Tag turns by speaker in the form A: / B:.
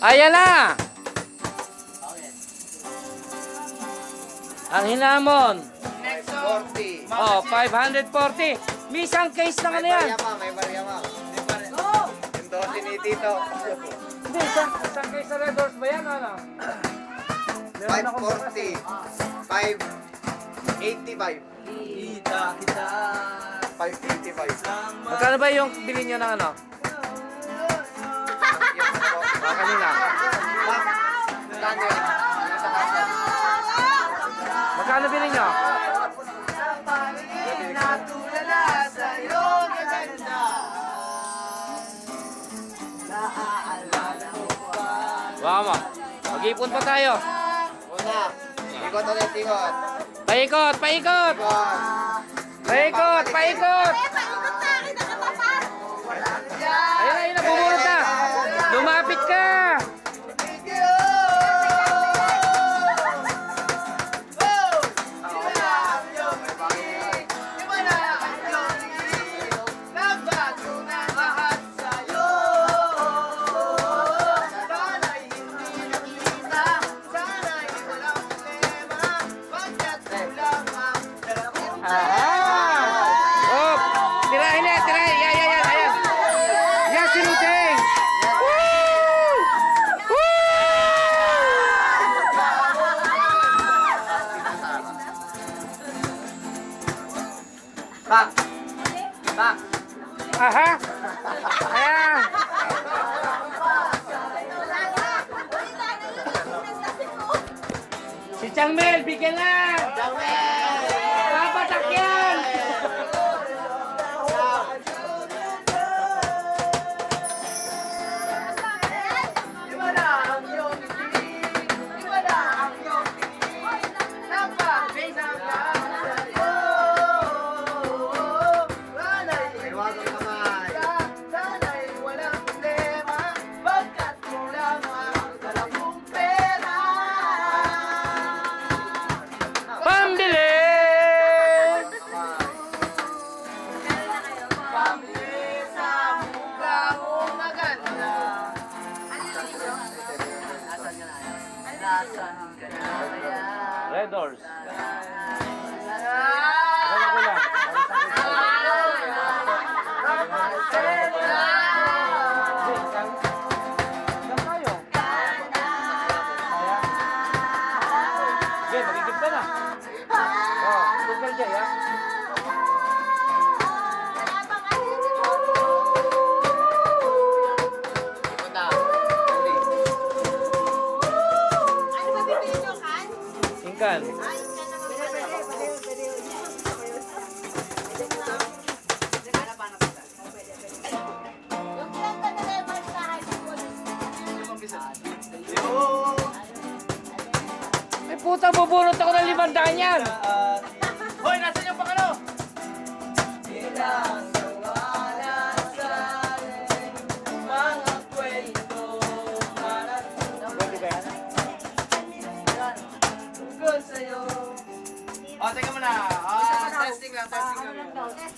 A: Ayan na! Ang hinamon.
B: Next song.
C: 40.
A: Oh, 540. May isang case na ano yan.
C: May barya ma.
B: Go!
C: Yung dosi ni Tito.
A: Hindi, isang case na Red Horse ba yan? Ano? Meron akong
C: 540. 585.
B: Kita kita.
C: 585.
A: Magkano ba yung bilhin nyo ng ano? Ah, kanina.
C: Magkano yun? Sa kanya.
A: Magkano bilhin nyo?
B: Natulala sa'yo gaganda. Naaalala mo pa.
A: Wama. Mag-ipon pa tayo.
C: Una. Ikot ulit, ikot.
A: Paikot, paikot!
C: Ikot.
A: Paikot, paikot! Ayun na, bubulot na! Lumapit ka! Oh! Tirahin na, tirahin! Yan, yan, yan, ayan! Yan, si Luteng! Woo! Woo!
C: Pak. Pak.
A: Aha! Ayan! Si Changmel, bigyan na! Papatak yan!
C: Iwagang kamay.
A: Pambili! Red Horse. Wala ko lang. Saan tayo? Sige, magigib ka na. Oh, Google Jay, ha?
C: Ikot na.
A: Ingkan. Ay puta, bubunot ako ng 500 yan.